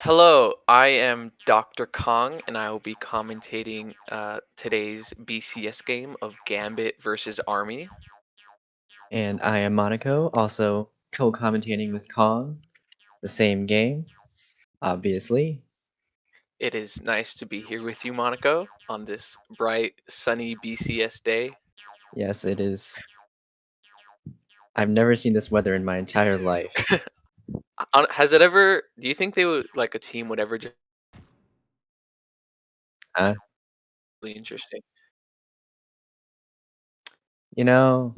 Hello, I am Dr. Kong, and I will be commentating today's BCS game of Gambit versus Army. And I am Monaco, also co-commentating with Kong, the same game, obviously. It is nice to be here with you, Monaco, on this bright, sunny BCS day. Yes, it is. I've never seen this weather in my entire life. Has it ever? Do you think they would like a team would ever just Uh, be interesting? you know,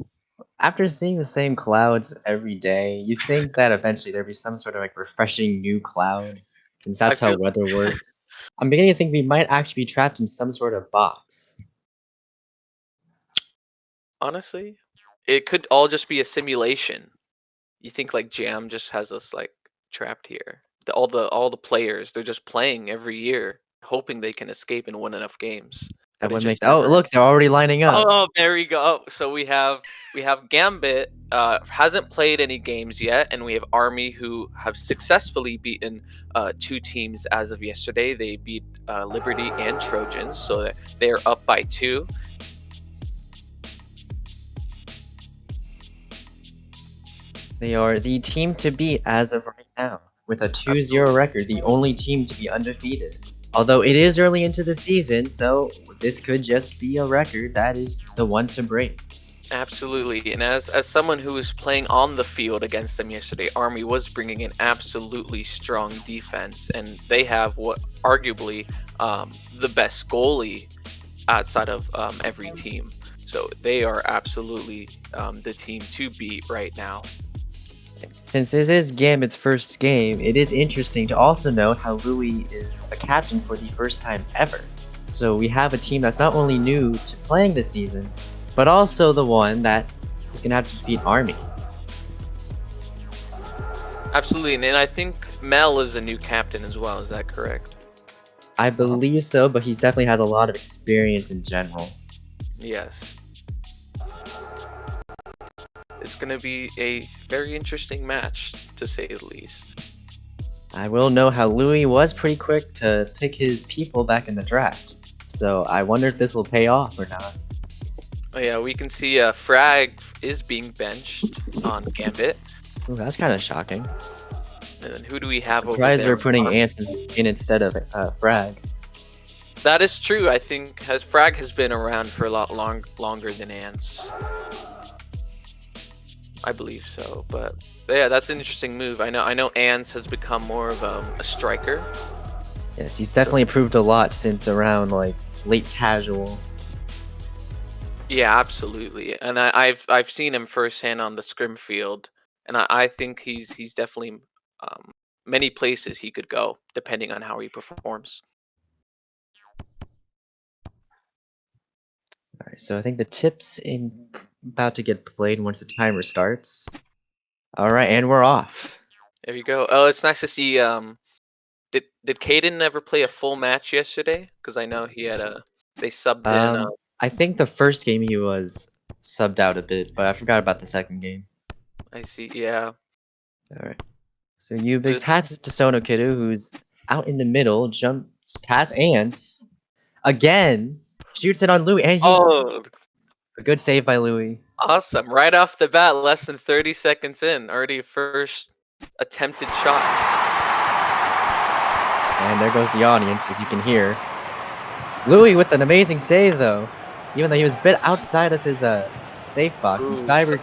after seeing the same clouds every day, you think that eventually there'd be some sort of like refreshing new cloud, since I that's how feel weather works. I'm beginning to think we might actually be trapped in some sort of box. honestly, it could all just be a simulation. You think like Jam just has us like trapped here? All the players, they're just playing every year, hoping they can escape and win enough games, That but it would just make. Oh, never look, they're already lining up. Oh, there we go. So we have Gambit, hasn't played any games yet, and we have Army who have successfully beaten two teams as of yesterday. They beat Liberty and Trojans, so they are up by 2. They are the team to beat as of right now, with a 2-0 Absolutely. record, the only team to be undefeated. Although it is early into the season, so this could just be a record that is the one to break. Absolutely, and as someone who was playing on the field against them yesterday, Army was bringing an absolutely strong defense, and they have what arguably the best goalie outside of every team. So they are absolutely the team to beat right now. Since this is Gambit's first game, it is interesting to also note how Louis is a captain for the first time ever. So we have a team that's not only new to playing this season, but also the one that is going to have to defeat Army. Absolutely, and I think Mel is a new captain as well. Is that correct? I believe so, but he definitely has a lot of experience in general. Yes. It's going to be a very interesting match, to say the least. I will know how Louis was pretty quick to pick his people back in the draft. So I wonder if this will pay off or not. Oh yeah, we can see Frag is being benched on Gambit. Ooh, that's kind of shocking. And then who do we have over Surprised there? they're putting Ants in instead of Frag. That is true. I think Frag has been around for a lot longer than Ants. I believe so, but yeah, that's an interesting move. I know Ants has become more of a striker. Yes, he's definitely improved a lot since around like late casual. Yeah, absolutely. And I've seen him firsthand on the scrim field, and I think he's definitely many places he could go depending on how he performs. Alright, so I think the tip's about to get played once the timer starts. Alright, and we're off. There you go. Oh, it's nice to see. Did Caden ever play a full match yesterday? Because I know he had they subbed in. I think the first game he was subbed out a bit, but I forgot about the second game. I see. Yeah. Alright. So Ubix This- passes to Sonokidu, who's out in the middle, jumps past Ants. Again! Shoots it on Louis, and Oh, a good save by Louis. awesome! Right off the bat, less than 30 seconds in, already first attempted shot. And there goes the audience, as you can hear. Louis with an amazing save, though. Even though he was a bit outside of his safe box, and Ooh, Cyber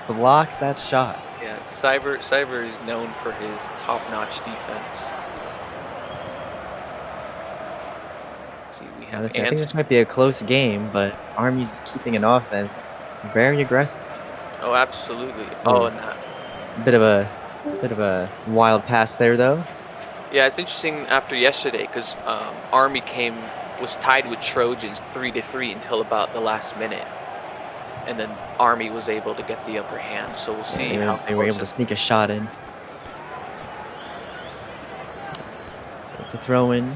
blocks that shot. Yeah, Cyber is known for his top-notch defense. Let's see, we have Honestly, I think Ants. this might be a close game, but Army's keeping an offense very aggressive. Oh, absolutely. Oh. Oh, and that. A bit of a Bit of a wild pass there, though. Yeah, it's interesting after yesterday because Army was tied with Trojans 3-3 until about the last minute, and then Army was able to get the upper hand. So we'll Yeah, see how they were able close to it. sneak a shot in. So it's a throw in.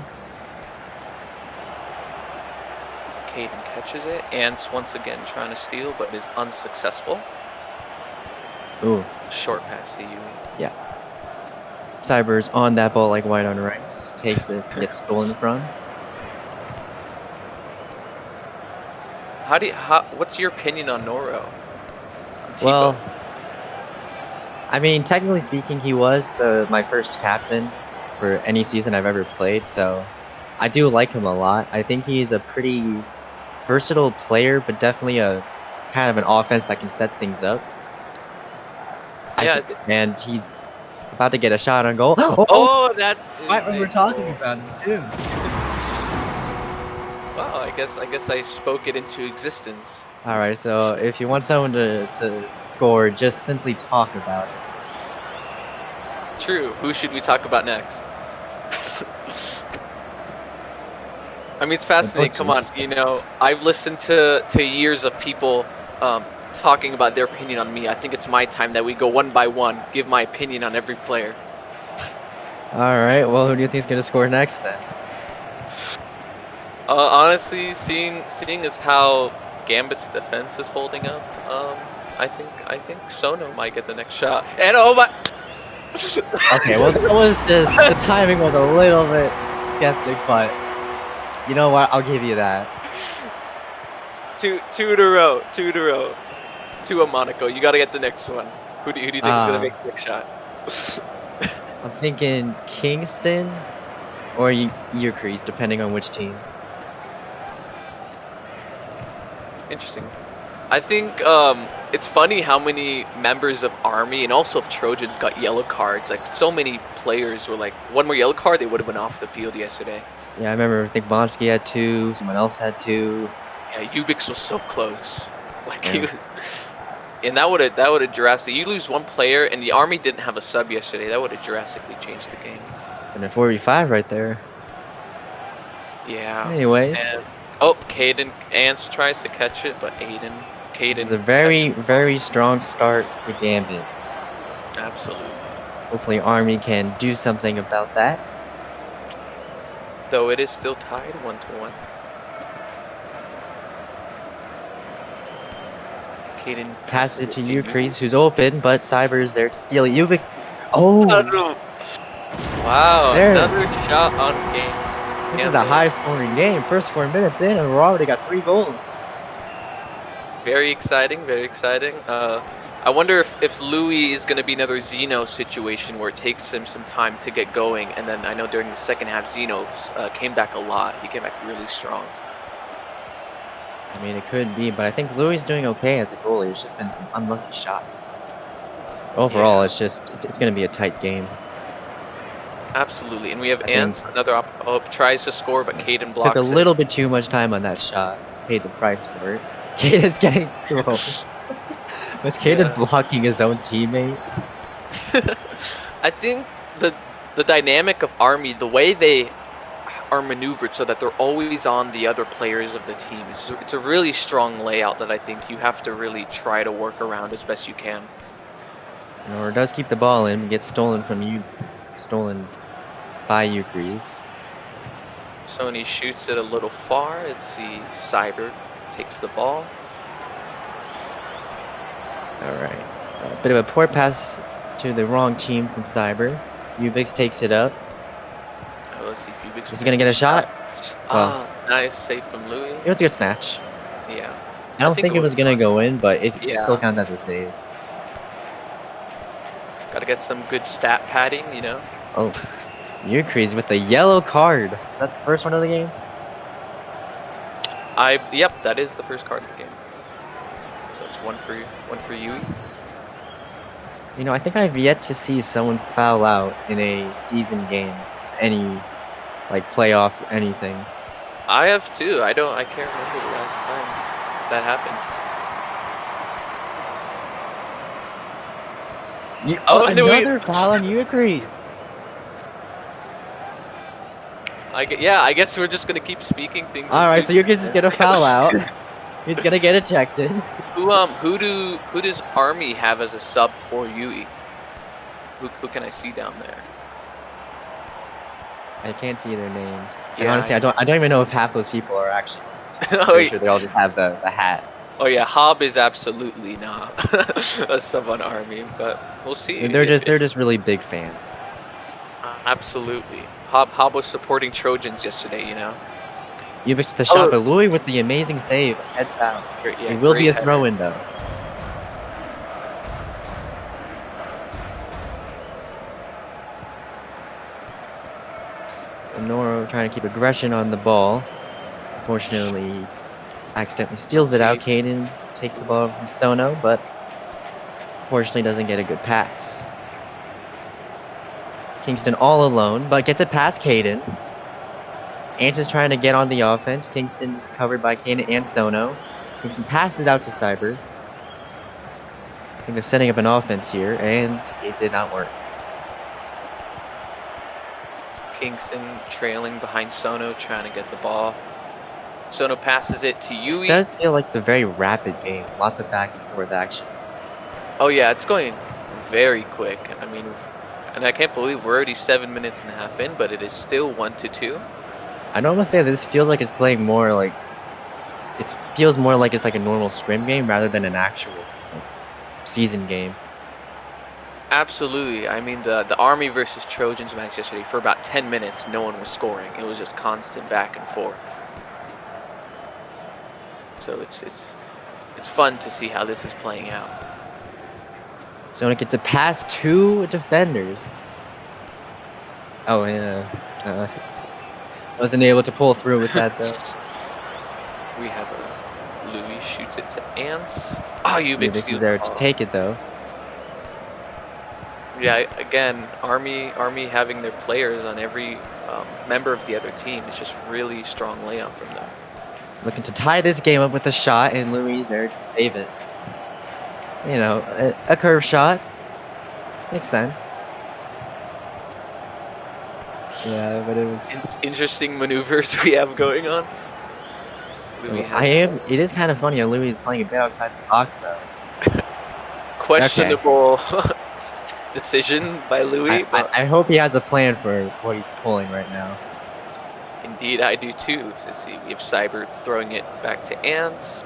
Caden catches it. Ants once again trying to steal, but is unsuccessful. Ooh, Short pass to Yui. yeah. Cyber's on that ball like white on rice. Takes it, gets stolen from. What's your opinion on Noro? Well, I mean, technically speaking, he was my first captain for any season I've ever played, so I do like him a lot. I think he's a pretty versatile player, but definitely a kind of an offense that can set things up. Yeah. And he's about to get a shot on goal. Oh, that's Right when we're a talking goal. about him too. Wow, I guess I spoke it into existence. All right, so if you want someone to score, just simply talk about it. True. Who should we talk about next? I mean, it's fascinating. Come on, I've listened to years of people talking about their opinion on me. I think it's my time that we go one by one, give my opinion on every player. All right, well, who do you think is gonna score next then? Honestly, seeing as how Gambit's defense is holding up, I think Sono might get the next shot. And oh my! Okay, well, that was just the timing was a little bit skeptic, but you know what? I'll give you that. Two in a row. 2 on Monaco. You got to get the next one. Who do you think is gonna make the next shot? I'm thinking Kingston or Eucrease, depending on which team. Interesting. I think it's funny how many members of Army and also of Trojans got yellow cards. Like, so many players were like, one more yellow card, they would have been off the field yesterday. Yeah, I remember. I think Bonsky had 2. Someone else had 2. Yeah, Ubix was so close. Like, Yeah. And that would have drastically. You lose one player, and the Army didn't have a sub yesterday. That would have drastically changed the game. And a 4v5 right there. Yeah. Anyways. And, oh, Caden Ants tries to catch it, but Caden. This is a very, very strong start for Gambit. Absolutely. Hopefully Army can do something about that. Though it is still tied 1-1. Caden passes it to Eucrease, who's open, but Cyber is there to steal it. Ubik. Oh! Wow, another shot on game. This is a high-scoring game. First 4 minutes in, and we're already got 3 goals. Very exciting, very exciting. I wonder if Louis is going to be another Zeno situation where it takes him some time to get going, and then I know during the second half, Zeno came back a lot. He came back really strong. I mean, it could be, but I think Louis is doing okay as a goalie. It's just been some unlucky shots. Overall, it's going to be a tight game. Absolutely, and we have Ants, another tries to score, but Caden blocks it. Took a little bit too much time on that shot. Paid the price for it. Caden's getting thrown. Was Caden blocking his own teammate? I think the dynamic of Army, the way they are maneuvered so that they're always on the other players of the team, it's a really strong layout that I think you have to really try to work around as best you can. Nor does keep the ball in, gets stolen by Eucrease. Sony shoots it a little far. Let's see, Cyber takes the ball. Alright. A bit of a poor pass to the wrong team from Cyber. Ubix takes it up. Let's see if Ubix is he going to get a shot? Nice save from Louis. It was a good snatch. Yeah. I don't think it was going to go in, but it still counts as a save. Gotta get some good stat padding, you know? Oh. Eucrease with the yellow card. Is that the first one of the game? Yep, that is the first card of the game. So it's one for Yui. You know, I think I've yet to see someone foul out in a season game. Any, like, playoff anything. I have too. I can't remember the last time that happened. Oh, and then another foul on Eucrates. yeah, I guess we're just gonna keep speaking things All right, into so Eucrates is existence. gonna foul out. He's gonna get ejected. Who does Army have as a sub for Yui? Who can I see down there? I can't see their names. And Yeah, honestly, I don't even know if half those people are actually. I'm oh, pretty sure they all just have the hats. oh yeah, Hob is absolutely not a sub on Army, but we'll see They're if just really big fans. absolutely. Hob was supporting Trojans yesterday, you know. You missed the shot, Oh, but Louis with the amazing save heads out. yeah, It will be great a header. throw-in though. Noro trying to keep aggression on the ball. Unfortunately, he accidentally steals it out. Caden takes the ball from Sono, but unfortunately doesn't get a good pass. Kingston all alone, but gets it past Caden. Ant is trying to get on the offense. Kingston is covered by Caden and Sono. Kingston passes out to Cyber. I think they're setting up an offense here, and it did not work. Kingston trailing behind Sono, trying to get the ball. Sono passes it to Yui. This does feel like the very rapid game. Lots of back and forth action. Oh yeah, it's going very quick. I mean, and I can't believe we're already 7 minutes and a half in, but it is still 1-2. I'd almost say this feels like it's playing more like it feels more like it's like a normal scrim game rather than an actual season game. Absolutely. I mean, the Army versus Trojans match yesterday, for about 10 minutes, no one was scoring. It was just constant back and forth. So it's fun to see how this is playing out. So when it gets it past two defenders. Oh yeah. Wasn't able to pull through with that though. We have Louis shoots it to Ants. Oh, Ubix is there to take it though. Yeah, again, Army having their players on every member of the other team is just really strong layout from them. Looking to tie this game up with a shot, and Louis there to save it. You know, a curve shot. Makes sense. Yeah, but it was interesting maneuvers we have going on. It is kind of funny how Louis is playing a bit outside the box though. Questionable decision by Louis. I hope he has a plan for what he's pulling right now. Indeed, I do too. Let's see, we have Cyber throwing it back to Ants.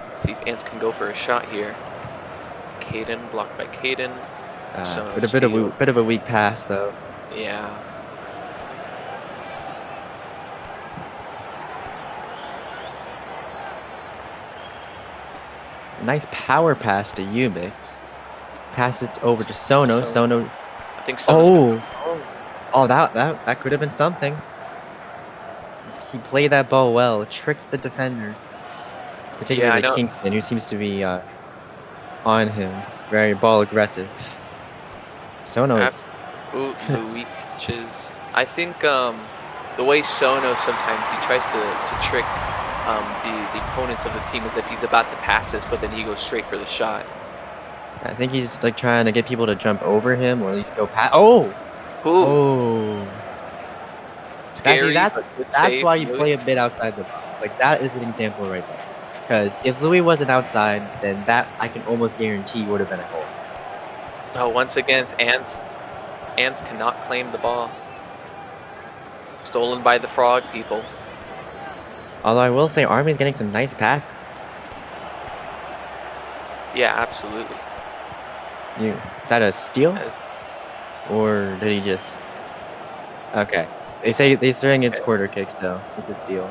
Let's see if Ants can go for a shot here. Caden blocked by Caden. But a bit of a weak pass though. Yeah. Nice power pass to Ubix. Pass it over to Sono. Sono. I think so. Oh, that could have been something. He played that ball well. Tricked the defender. Particularly Kingston, who seems to be on him. Very ball aggressive. Sono is. Louis pitches. I think the way Sono sometimes he tries to trick the opponents of the team is if he's about to pass this, but then he goes straight for the shot. I think he's like trying to get people to jump over him or at least go past. Oh! Oh! Scary, that's why you play a bit outside the box. Like, that is an example right there. Because if Louis wasn't outside, then that, I can almost guarantee, would have been a goal. Oh, once again, Ants cannot claim the ball. Stolen by the frog people. Although I will say, Army's getting some nice passes. Yeah, absolutely. Is that a steal? Or did he just... Okay. They're saying it's quarter kicks, though. It's a steal.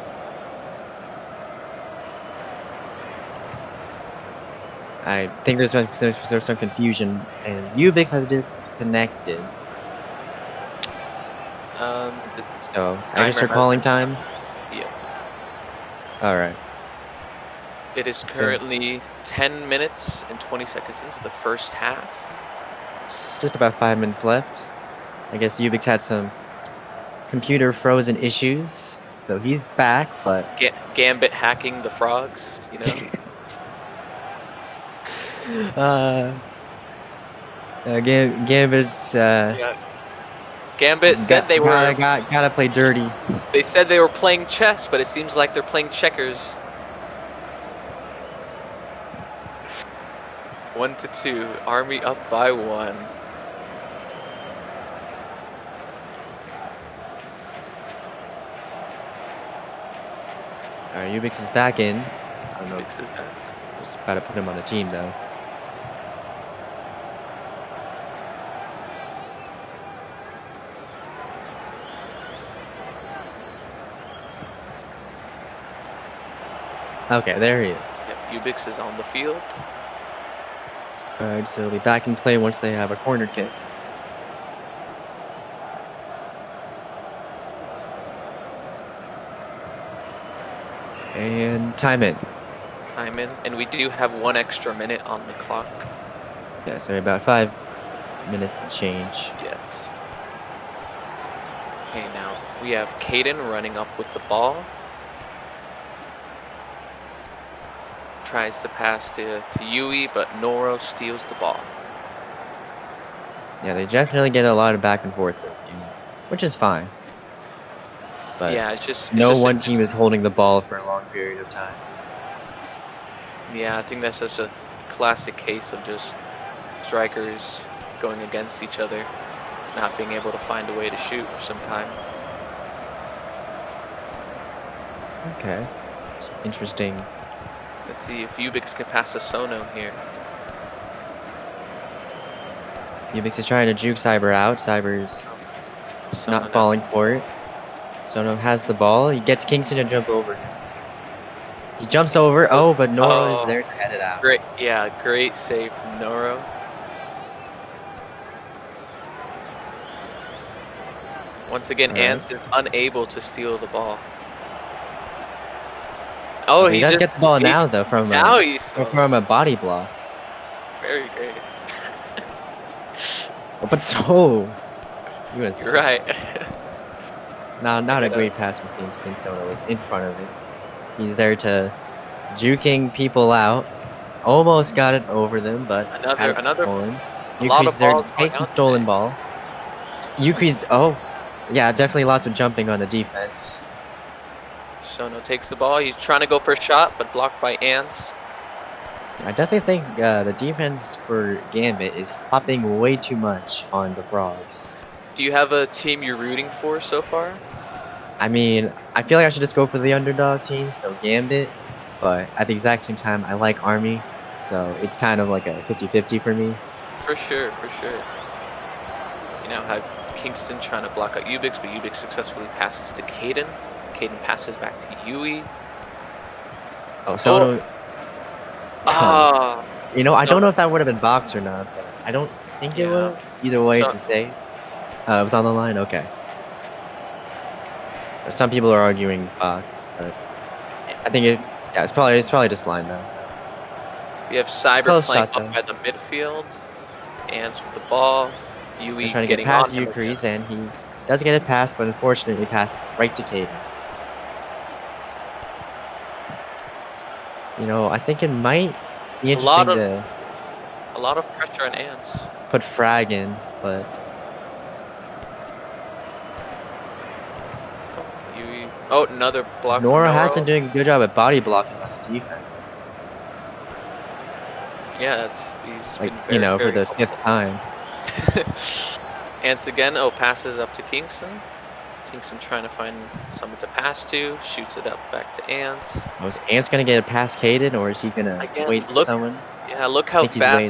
I think there's some confusion, and Ubix has disconnected. So, I guess they're calling time? Yep. Alright. It is currently 10 minutes and 20 seconds into the first half. Just about 5 minutes left. I guess Ubix had some computer frozen issues, so he's back, but... Gambit hacking the frogs, you know? Gambit's Yeah. Gambit said they were. gotta play dirty. They said they were playing chess, but it seems like they're playing checkers. 1-2. Army up by 1. All right, Ubix is back in. I don't know. Just about to put him on the team though. Okay, there he is. Yep, Ubix is on the field. Alright, so he'll be back in play once they have a corner kick. And time in. Time in. And we do have 1 extra minute on the clock. Yeah, so about 5 minutes and change. Yes. Okay, now we have Caden running up with the ball. Tries to pass to Yui, but Noro steals the ball. Yeah, they definitely get a lot of back and forth this game, which is fine. But yeah, it's just no one team is holding the ball for a long period of time. Yeah, I think that's just a classic case of just strikers going against each other, not being able to find a way to shoot for some time. Okay, it's interesting. Let's see if Ubix can pass a Sono here. Ubix is trying to juke Cyber out. Cyber's not falling for it. Sono has the ball. He gets Kingston to jump over him. He jumps over. Oh, but Noro is there to head it out. Great, yeah, great save from Noro. Once again, Ants is unable to steal the ball. Oh, he does get the ball now, though, from a body block. Very great. But so, he was You're right. not a great pass from Kingston. Sono was in front of it. He's there to juking people out. Almost got it over them, but another stolen. Yuki's there to take the stolen ball. Yuki's yeah, definitely lots of jumping on the defense. Sono takes the ball. He's trying to go for a shot, but blocked by Ants. I definitely think the defense for Gambit is hopping way too much on the Frogs. Do you have a team you're rooting for so far? I mean, I feel like I should just go for the underdog team, so Gambit. But at the exact same time, I like Army, so it's kind of like a 50-50 for me. For sure, for sure. You now have Kingston trying to block out Ubix, but Ubix successfully passes to Caden. Caden passes back to Yui. Oh, Sono. You know, I don't know if that would have been box or not, but I don't think it would. Either way, it's a save. It was on the line? Okay. Some people are arguing box, but I think it's probably just line though. So. We have Cyber playing up by the midfield. Ants with the ball. Yui trying to get past Ukrees, and he does get it past, but unfortunately passes right to Caden. You know, I think it might be interesting to a lot of pressure on Ants. Put frag in, but another block. Nora has been doing a good job at body blocking on the defense. Yeah, he's like been very, for the 5th time. Ants again. Passes up to Kingston. Kingston trying to find someone to pass to. Shoots it up back to Ants. Is Ants gonna get it past Caden, or is he gonna wait for someone? Yeah, look how fast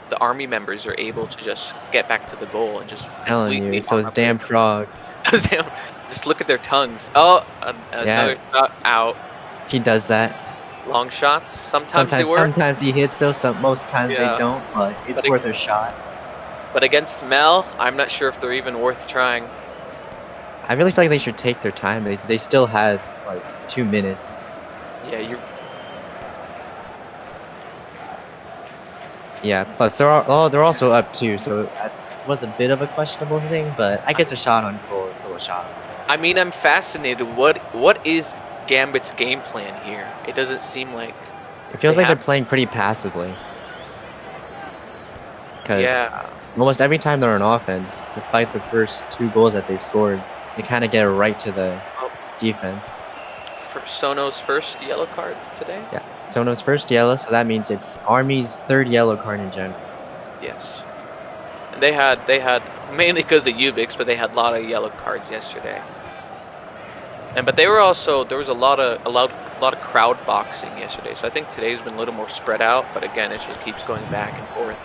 the Army members are able to just get back to the goal and just. Telling you, it's those damn Frogs. Just look at their tongues. Oh, another shot out. He does that. Long shots. Sometimes they work. Sometimes he hits those. Most times they don't. But it's worth a shot. But against Mel, I'm not sure if they're even worth trying. I really feel like they should take their time. They still have like 2 minutes. Yeah, Yeah. Plus, they're also up 2, so that was a bit of a questionable thing. But I guess a shot on goal is still a shot. I mean, I'm fascinated. What is Gambit's game plan here? It doesn't seem like. It feels like they're playing pretty passively. because Yeah. almost every time they're on offense, despite the first 2 goals that they've scored, they kind of get it right to the Oh, defense. for Sono's first yellow card today. Yeah, Sono's first yellow, so that means it's Army's 3rd yellow card in general. Yes. And they had mainly because of Ubix, but they had a lot of yellow cards yesterday. But they were also there was a lot of crowd boxing yesterday. So I think today's been a little more spread out. But again, it just keeps going back and forth.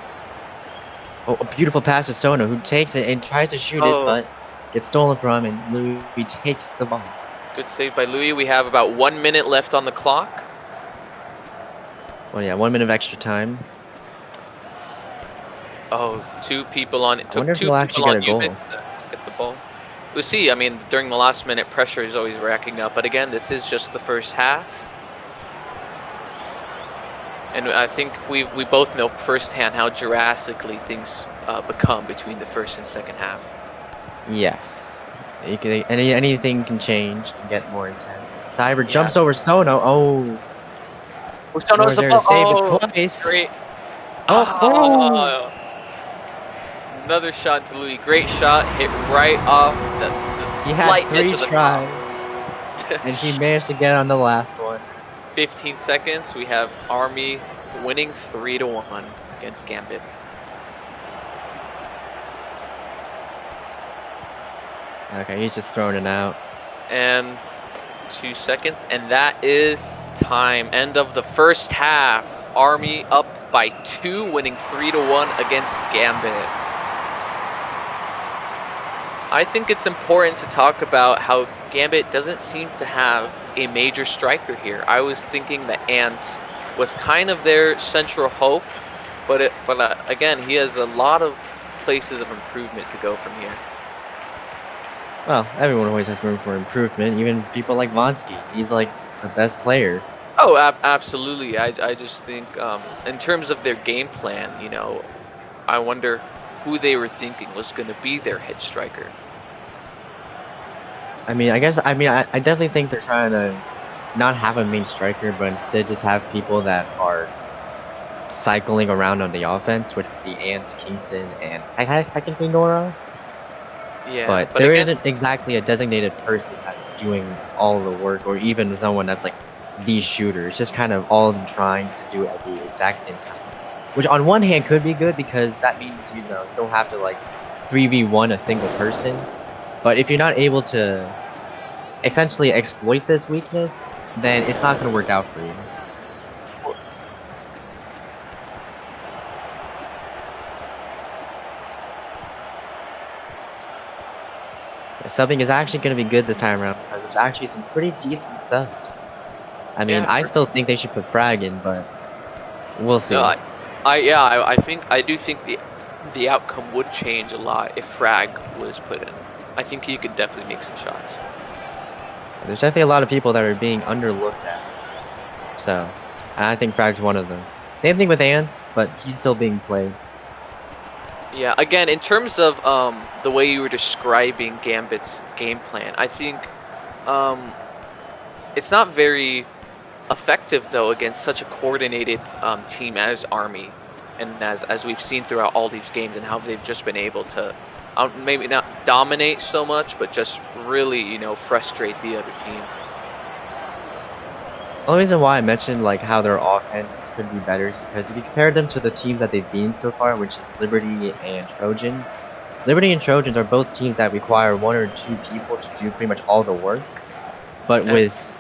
Oh, a beautiful pass to Sono, who takes it and tries to shoot it, Oh, but gets stolen from him, and Louis takes the ball. good save by Louis. We have about 1 minute left on the clock. Well, yeah, 1 minute of extra time. Oh, 2 people on it. I wonder Took if 2 he'll people actually get on a goal. Ubix to get the ball. We'll see. I mean, during the last minute, pressure is always racking up. But again, this is just the first half. And I think we both know firsthand how drastically things become between the first and second half. Yes. Anything can change and get more intense. Cyber Yeah. jumps over Sono. Oh, Sono's the there ball. to save Oh, it twice. great. Oh, Another shot to Louis. Great shot. Hit right off the he slight had 3 edge of the tries, and he managed to get on the last one. 15 seconds. We have Army winning 3-1 against Gambit. Okay, he's just throwing it out. And 2 seconds. And that is time. End of the first half. Army up by 2, winning 3-1 against Gambit. I think it's important to talk about how Gambit doesn't seem to have a major striker here. I was thinking that Ants was kind of their central hope, but again, he has a lot of places of improvement to go from here. Well, everyone always has room for improvement, even people like Vonsky. He's like the best player. Oh, absolutely. I just think in terms of their game plan, I wonder who they were thinking was going to be their hit striker. I definitely think they're trying to not have a main striker, but instead just have people that are cycling around on the offense, which would be Ants, Kingston, and technically Nora. Yeah, But there isn't exactly a designated person that's doing all the work, or even someone that's like the shooter. It's just kind of all of them trying to do it at the exact same time. Which on one hand could be good because that means you don't have to like 3v1 a single person. But if you're not able to essentially exploit this weakness, then it's not going to work out for you. Subbing is actually going to be good this time around because there's actually some pretty decent subs. I mean, I still think they should put Frag in, but we'll see. No, I do think the outcome would change a lot if Frag was put in. I think he could definitely make some shots. There's definitely a lot of people that are being underlooked at. So, I think Frag's one of them. Same thing with Ants, but he's still being played. Yeah, again, in terms of the way you were describing Gambit's game plan, I think it's not very effective, though, against such a coordinated team as Army, and as we've seen throughout all these games, and how they've just been able to maybe not dominate so much, but just really, frustrate the other team. The only reason why I mentioned like how their offense could be better is because if you compare them to the teams that they've been so far, which is Liberty and Trojans, Liberty and Trojans are both teams that require 1 or 2 people to do pretty much all the work. But with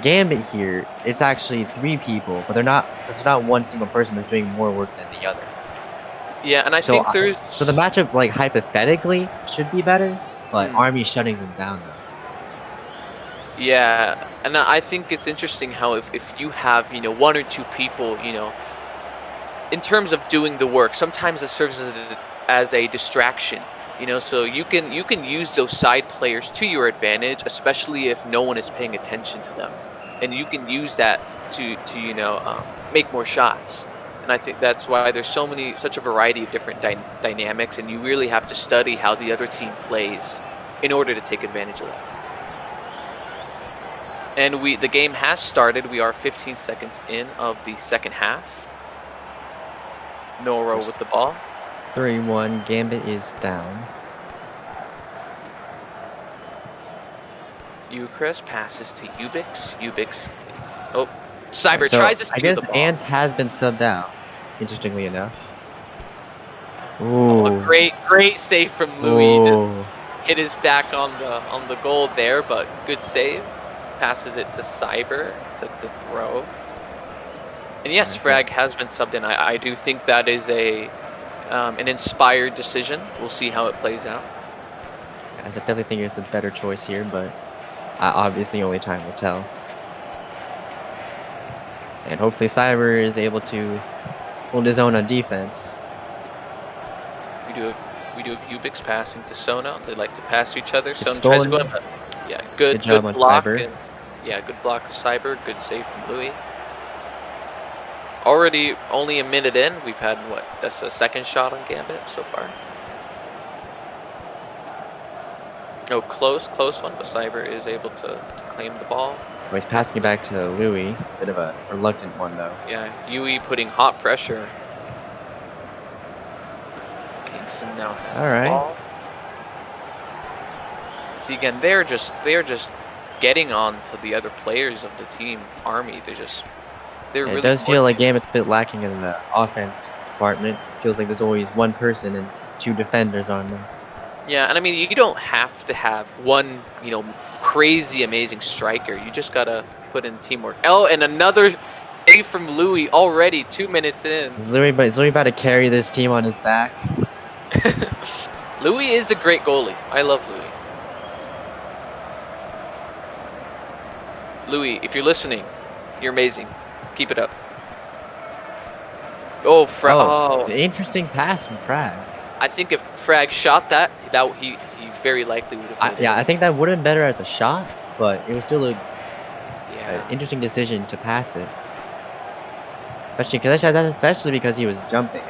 Gambit here, it's actually 3 people, but there's not one single person that's doing more work than the other. Yeah, and I think there's... So the matchup, like, hypothetically, should be better, but Army's shutting them down, though. Yeah, and I think it's interesting how if you have, 1 or 2 people, in terms of doing the work, sometimes it serves as a distraction, so you can use those side players to your advantage, especially if no one is paying attention to them. And you can use that to make more shots. And I think that's why there's such a variety of different dynamics, and you really have to study how the other team plays in order to take advantage of that. And the game has started. We are 15 seconds in of the second half. Noro with the ball. 3-1. Gambit is down. Eucharist passes to Ubix. Ubix. Oh, Cyber So tries to I steal the guess ball. Ants has been subbed out. Interestingly enough. Oh, a Ooh. great save from Louis. Just Ooh. hit his back on the goal there, but good save. Passes it to Cyber to throw. And yes, Frag has been subbed in. I do think that is an inspired decision. We'll see how it plays out. I definitely think it's the better choice here, but obviously only time will tell. And hopefully Cyber is able to hold his own on defense. We do a Ubix passing to Sona. They like to pass to each other. It's Sona tries to go in, stolen. but yeah, good job on block. Cyber. And, yeah, good block of Cyber. Good save from Louis. Already only a minute in. We've had what? That's a second shot on Gambit so far. Oh, close one, but Cyber is able to claim the ball. Oh, he's passing it back to Louis. Bit of a reluctant one, though. Yeah, Yui putting hot pressure. Kingston now has the ball. See, again, they're just getting on to the other players of the team. Army, they're really. It does feel like Gambit's a bit lacking in the offense department. It feels like there's always one person and 2 defenders on them. Yeah, and I mean, you don't have to have one, crazy amazing striker. You just gotta put in teamwork. Oh, and another save from Louis already, 2 minutes in. Is Louis about to carry this team on his back? Louis is a great goalie. I love Louis. Louis, if you're listening, you're amazing. Keep it up. Oh, an interesting pass from Frag. I think if Frag shot that he very likely would have. I think that would have been better as a shot, but it was still an interesting decision to pass it. Especially because he was jumping.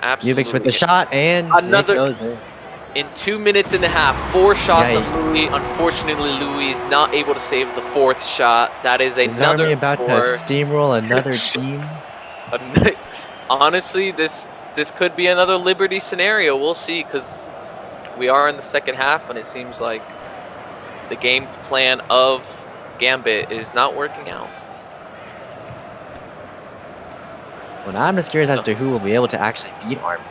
Absolutely. Ubix with the shot, and another it goes in. In 2 minutes and a half, 4 shots on Louis. Unfortunately, Louis is not able to save the 4th shot. That is another. Army about to steamroll another team. Honestly, this could be another Liberty scenario. We'll see, because we are in the second half, and it seems like the game plan of Gambit is not working out. Well, now I'm just curious as to who will be able to actually beat Army.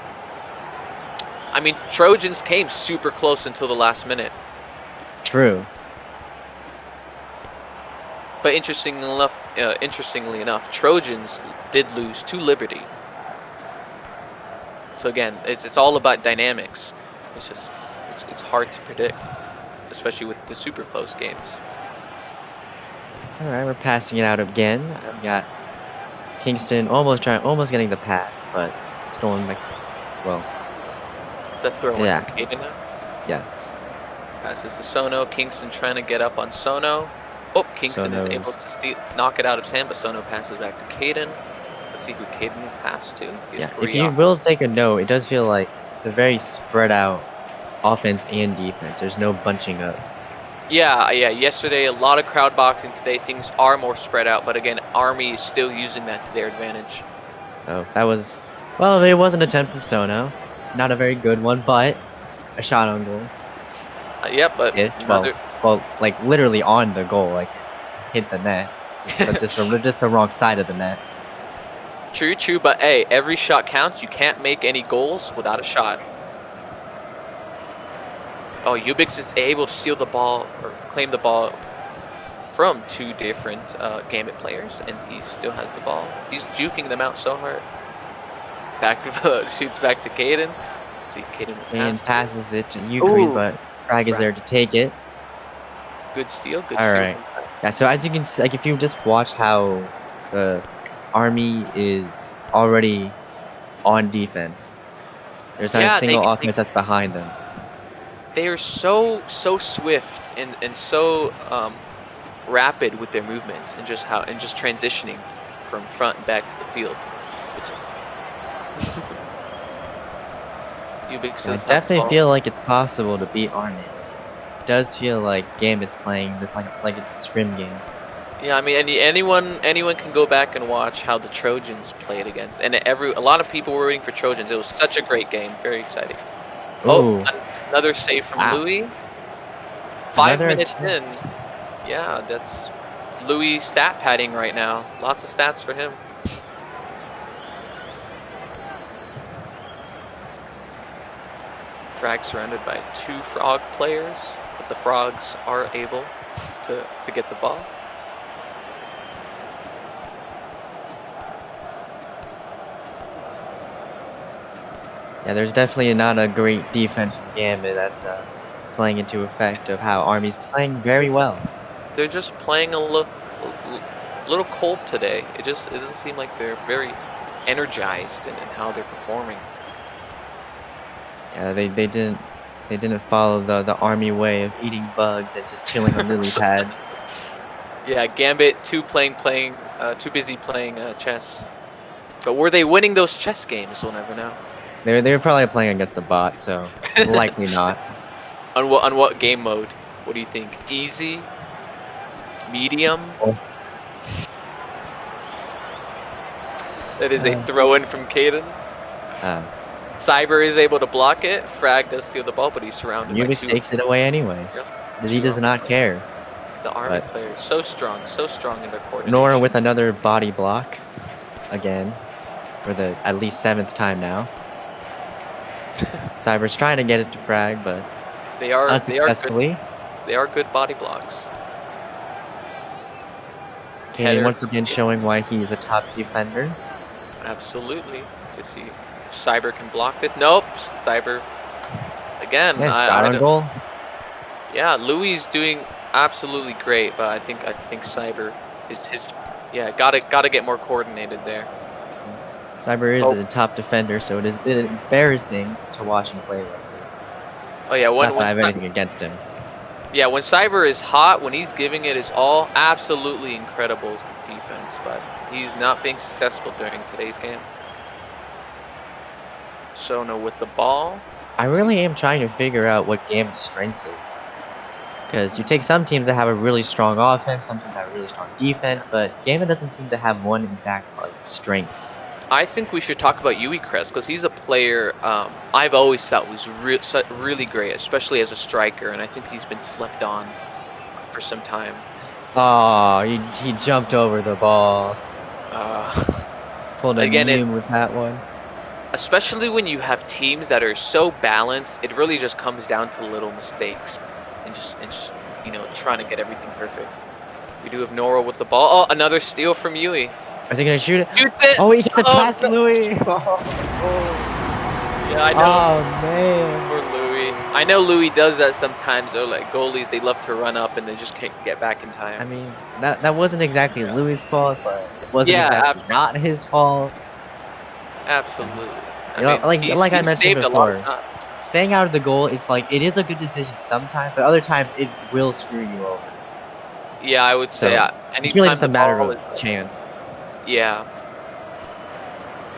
I mean, Trojans came super close until the last minute. True. But interestingly enough, Trojans did lose to Liberty. So again, it's all about dynamics. It's hard to predict, especially with the super close games. All right, we're passing it out again. I've got Kingston almost getting the pass, but stolen well. It's a throw in from Caden now. Yes. Passes to Sono. Kingston trying to get up on Sono. Oh, Kingston is able to knock it out of his hand, but Sono passes back to Caden. Let's see who Caden passed to. If you will take a note, it does feel like it's a very spread out offense and defense. There's no bunching up. Yeah. Yesterday, a lot of crowd boxing. Today, things are more spread out, but again, Army is still using that to their advantage. Oh, that was... Well, it was an attempt from Sono. Not a very good one, but a shot on goal. But well, like literally on the goal, like hit the net, just the wrong side of the net. True, but hey, every shot counts. You can't make any goals without a shot. Oh, Ubix is able to steal the ball or claim the ball from 2 different Gambit players, and he still has the ball. He's juking them out so hard. Shoots back to Caden. Let's see, Caden passes it to Eucharist, but Frag is there to take it. Good steal. All right. Yeah. So as you can see, like if you just watch how the Army is already on defense, there's not a single offense that's behind them. They are so swift and so rapid with their movements and just transitioning from front and back to the field. I definitely feel like it's possible to beat Army. It does feel like Gambit's playing this like it's a scrim game. Yeah, I mean, anyone can go back and watch how the Trojans played against, and a lot of people were rooting for Trojans. It was such a great game, very exciting. Oh, Ooh, another save from wow. Louis. 5 Another minutes attempt. in. Yeah, that's Louis stat padding right now. Lots of stats for him. Frag surrounded by 2 frog players, but the frogs are able to get the ball. Yeah, there's definitely not a great defense from Gambit that's playing into effect of how Army's playing very well. They're just playing a little cold today. It doesn't seem like they're very energized in how they're performing. Yeah, they didn't follow the Army way of eating bugs and just chilling on lily pads. Yeah, Gambit too busy playing chess. But were they winning those chess games? We'll never know. They were probably playing against a bot, so likely not. On what game mode? What do you think? Easy? Medium? Oh. That is a throw-in from Caden. Cyber is able to block it. Frag does steal the ball, but he's surrounded by 2. takes it away anyways. Yep. He does not care. The Army players, so strong in their coordination. Nora with another body block, again, for the at least 7th time now. Cyber's trying to get it to Frag, but they are unsuccessfully. They are good body blocks. Kaden once again showing why he's a top defender. Absolutely. Let's see if Cyber can block this. Nope, Cyber again. Yeah, goal. Yeah, Louis is doing absolutely great, but I think Cyber is gotta get more coordinated there. Cyber is a top defender, so it has been embarrassing to watch him play like this. Oh yeah, not that I have anything against him. Yeah, when Cyber is hot, when he's giving it his all, absolutely incredible defense, but he's not being successful during today's game. Sono with the ball. I really am trying to figure out what Gambit's strength is. Because you take some teams that have a really strong offense, some teams that have a really strong defense, but Gambit doesn't seem to have one exact strength. I think we should talk about Yui Crest, because he's a player I've always thought was really great, especially as a striker, and I think he's been slept on for some time. Oh, he jumped over the ball. Pulled a meme with that one. Especially when you have teams that are so balanced, it really just comes down to little mistakes and just trying to get everything perfect. We do have Nora with the ball. Oh, another steal from Yui. Are they gonna shoot it? Shoots it! Oh, he gets it past Louis. Yeah, I know. Oh man. Poor Louis. I know Louis does that sometimes. Though, like goalies, they love to run up and they just can't get back in time. I mean, that wasn't exactly Louis' fault, but it wasn't exactly not his fault. Absolutely. Like I mentioned before, staying out of the goal, it's like it is a good decision sometimes, but other times it will screw you over. Yeah, I would say. It's really just a matter of chance. Yeah.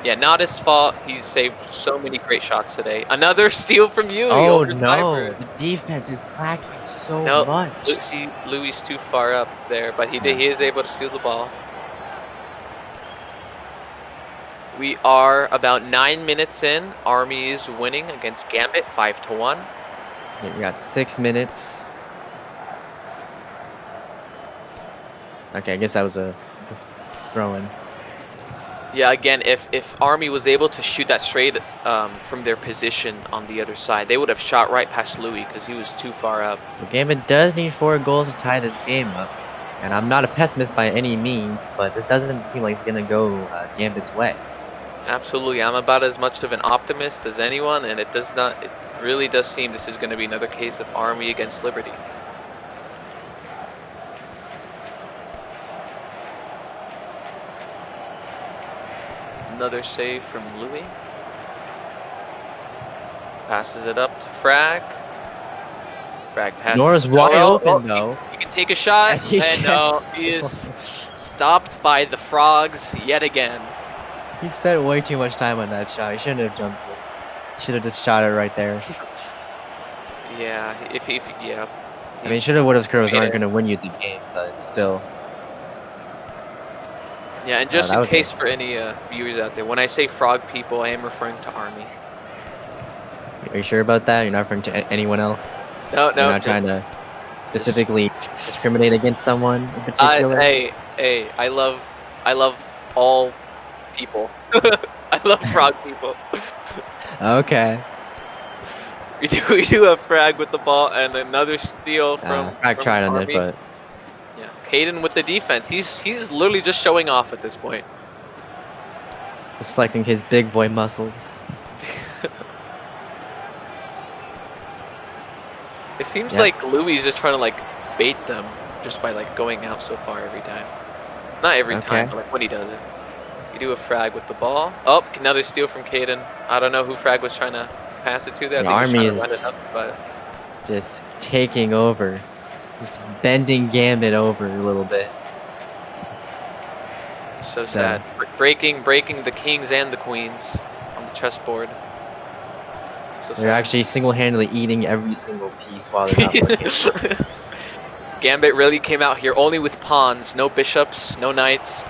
Yeah, not his fault. He's saved so many great shots today. Another steal from Yui. Oh no, the defense is lacking so much. See, Louis too far up there, but he is able to steal the ball. We are about 9 minutes in. Army is winning against Gambit 5-1. Yeah, we got 6 minutes. Okay, I guess that was a throw-in. Yeah, again, if Army was able to shoot that straight from their position on the other side, they would have shot right past Louis because he was too far up. Well, Gambit does need 4 goals to tie this game up. And I'm not a pessimist by any means, but this doesn't seem like it's going to go Gambit's way. Absolutely, I'm about as much of an optimist as anyone, and it really does seem this is going to be another case of Army against Liberty. Another save from Louis. Passes it up to Frag. Frag passes. Nora's wide open though. He can take a shot, and no, he is stopped by the frogs yet again. He spent way too much time on that shot. He shouldn't have jumped it. He should have just shot it right there. Yeah, yeah. I mean, should have, would have, curls aren't going to win you the game, but still. Yeah, and just that in was case for any viewers out there, when I say frog people, I am referring to Army. Are you sure about that? You're not referring to anyone else? No, You're no, not trying to just specifically discriminate against someone in particular? hey, I love all people. I love frog people. Okay. We do a frag with the ball and another steal Frag from tried on it, Army. but Yeah, Caden with the defense. He's literally just showing off at this point. just flexing his big boy muscles. It seems Yep. like Louis is just trying to like bait them just by like going out so far every time. Not every time, but like when he does it. You do a frag with the ball. Oh, another steal from Caden. I don't know who frag was trying to pass it to there. I The think he was Army trying to run it is up, but just taking over. Just bending Gambit over a little bit. so sad. Breaking the kings and the queens on the chessboard. So They're actually single-handedly eating every single piece while they're not looking. Gambit really came out here only with pawns, no bishops, no knights.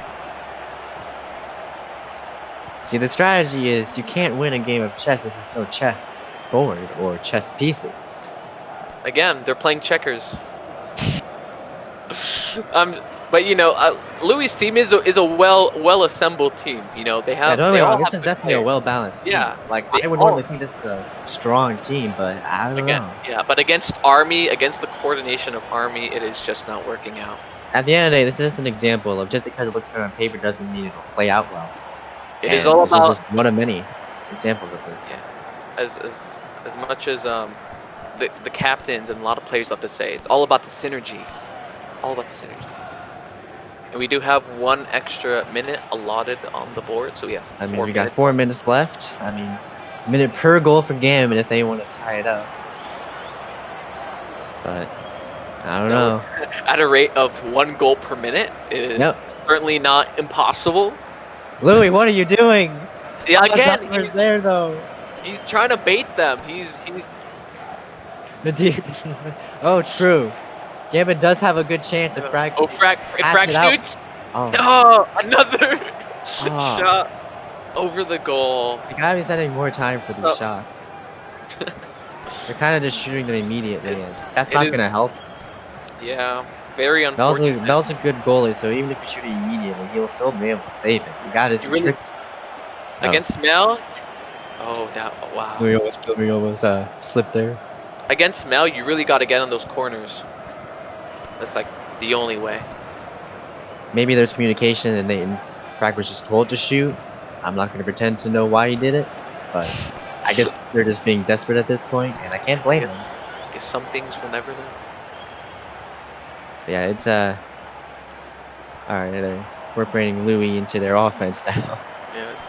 See, the strategy is you can't win a game of chess if there's no chess board or chess pieces. Again, they're playing checkers. But you know, Louis' team is a well assembled team. You know, they have. Yeah, don't get me they all wrong, this have is good definitely a players. well-balanced team. Yeah, Like, they I would all- normally think this is a strong team, but I don't know. Yeah, but against Army, against the coordination of Army, it is just not working out. At the end of the day, this is just an example of just because it looks good on paper doesn't mean it'll play out well. It is all this about is just one of many examples of this. as much as the captains and a lot of players love to say, it's all about the synergy. All about the synergy. And we do have 1 extra minute allotted on the board, so we have 4 I mean, we got minutes. 4 minutes left. That means a minute per goal for Gambit if they want to tie it up. But I don't know. At a rate of 1 goal per minute, it is certainly not impossible. Louis, what are you doing? Yeah, again, Alzheimer's there though. he's trying to bait them. He's The deep. Oh, true. Gambit does have a good chance of frag. if frag it out. shoots. Oh, Oh, another Ah. shot over the goal. they gotta be spending more time for these shots. They're kind of just shooting them immediately. And that's It not is- gonna help. Yeah, very Mel's unfortunate. a good goalie, so even if you shoot it immediately, he'll still be able to save it. You gotta You really- trick. Against Mel. Oh, wow. We almost slipped there. Against Mel, you really got to get on those corners. That's like the only way. Maybe there's communication and Frag was just told to shoot. I'm not gonna pretend to know why he did it, but I guess they're just being desperate at this point, and I can't blame them. I guess some things will never know. But yeah, it's all right. They're incorporating Louis into their offense now. Yes.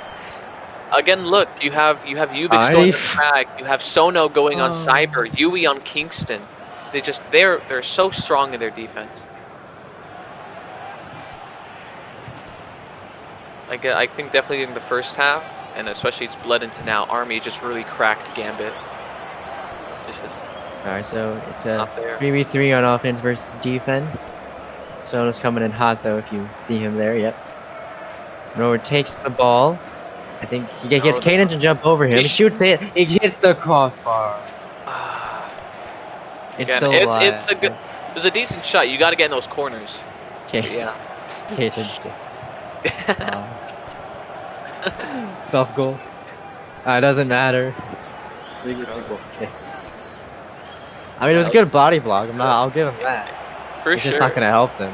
Again, look, you have Ubix Alright. going on Frag, you have Sono going on Oh. Cyber, Yui on Kingston. They're so strong in their defense. I think definitely in the first half, and especially it's bled into now, Army just really cracked Gambit. This is All right, so it's a not there. 3v3 on offense versus defense. Sono's coming in hot though. If you see him there, yep. Norwood takes the ball. I think he gets Kaden to jump over him. He shoots it. He hits the crossbar. It's Again, still alive. it was a decent shot. You got to get in those corners. Okay. Yeah. Kaden's just self goal. It doesn't matter. It's a goal. Okay. I mean, it was a good body block. I'll give him that. For It's sure. just not gonna help them.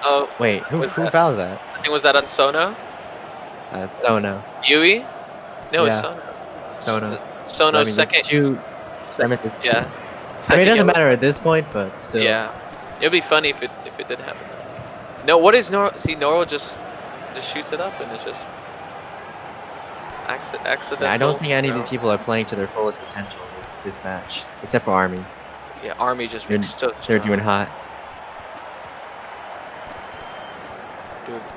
Oh, Wait, who was that? fouled that? I think was that on Sono? It's Sono. Yui? No, Yeah. it's Sono. Sono. Sono's second. Yeah. Yeah. I mean, it doesn't Second matter at this point, but still. Yeah. It'd be funny if it did happen. No, what is Noro? See, Noro just shoots it up and it's just accidental. Yeah, I don't think any of these people are playing to their fullest potential this match, except for Army. Yeah, Army just They're, so they're strong. doing hot.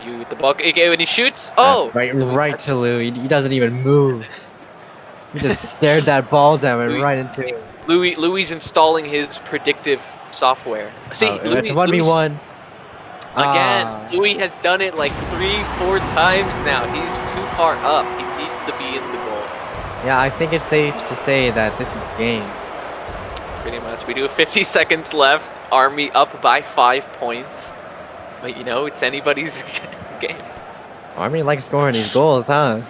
You with the ball. Okay, when he shoots, oh, Right to Lou. He doesn't even move. He just stared that ball down and right into it. Louis installing his predictive software. See, It's a 1v1. Again, Ah, Louis has done it like 3, 4 times now. He's too far up. He needs to be in the goal. yeah, I think it's safe to say that this is game. Pretty much. We do have 50 seconds left. Army up by 5 points. But you know, it's anybody's game. Army likes scoring these goals, huh?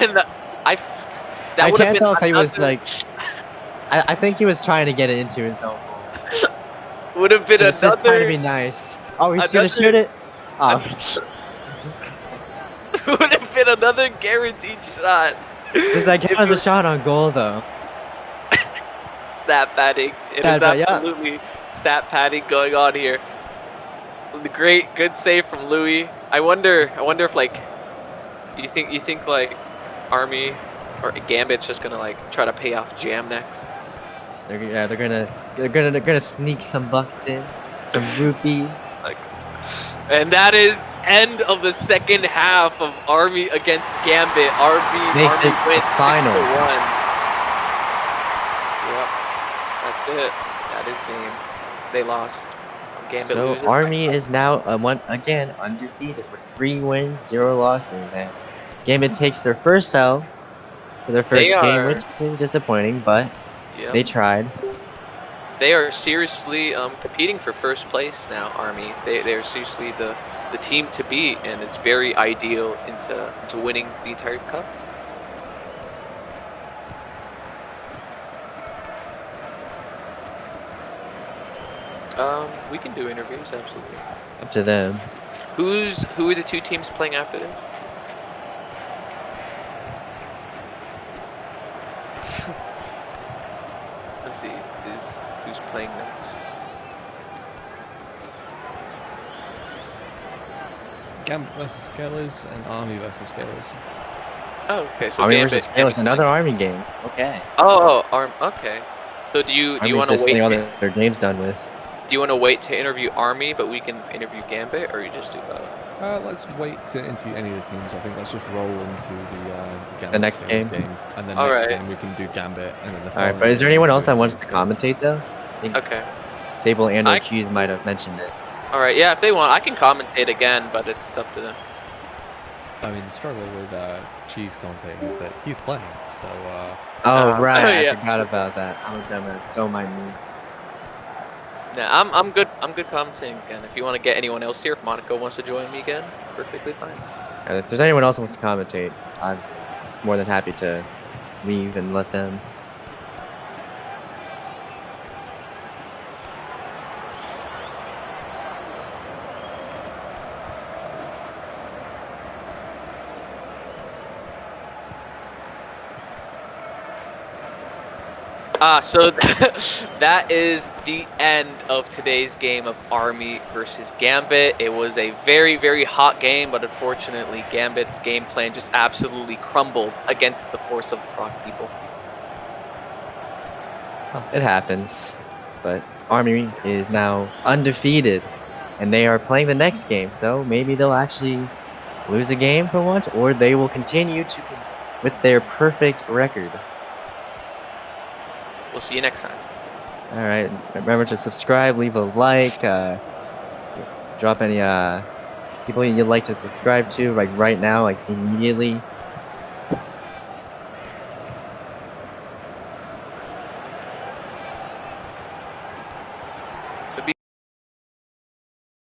And I that would have can't been tell if he was another like. I think he was trying to get it into his own goal. would have been Just trying to be another nice. Oh, he's gonna shoot another it. Oh, would have been another guaranteed shot. does that count If as it a was shot on goal though? stat padding. It Stat is pad, yeah. absolutely stat padding going on here. The great good save from Louis. I wonder if like you think like Army or Gambit's just gonna like try to pay off Jam next. They're gonna sneak some bucks in, some rupees. Like, and that is end of the second half of Army against Gambit. Makes Army it wins final. 6-1. Yep, that's it. That is game. They lost. Gambit So loses by Army 5. is now again undefeated with 3 wins, 0 losses, and Gambit takes their first L for their They first game, are. which is disappointing, but Yep. they tried. They are seriously competing for first place now. Army. They're seriously the team to beat, and it's very ideal into winning the entire cup. We can do interviews, absolutely. Up to them. Who are the 2 teams playing after this? Let's see, who's playing next? Gambit versus Scalers and Army versus Scalers. Oh, okay. So Army Gambit, versus Scalers, Gambit's another playing. Army game. Okay. Okay. So do you Army's want to just wait? getting all their games done with. Do you want to wait to interview Army, but we can interview Gambit, or you just do both? Let's wait to interview any of the teams. I think let's just roll into the Gambit next Scalers game? and then All next right. game we can do Gambit, and then the Alright, but following is there game anyone we else do that wants to Scalers. commentate though? I think Okay. Sable and or I- Cheese might have mentioned it. All right. Yeah, if they want, I can commentate again, but it's up to them. I mean, the struggle with Cheese commentating is that he's playing, so Oh right, oh, I yeah. forgot about that. I'm a dumbass. Don't mind me. Yeah, I'm good. I'm good commentating again. If you want to get anyone else here, if Monaco wants to join me again, perfectly fine. If there's anyone else who wants to commentate, I'm more than happy to leave and let them. So that is the end of today's game of Army versus Gambit. It was a very, very hot game, but unfortunately, Gambit's game plan just absolutely crumbled against the force of the Frog people. Oh, it happens, but Army is now undefeated, and they are playing the next game. So maybe they'll actually lose a game for once, or they will continue to with their perfect record. We'll see you next time. All right, remember to subscribe, leave a like, drop any people you'd like to subscribe to, like right now, like immediately.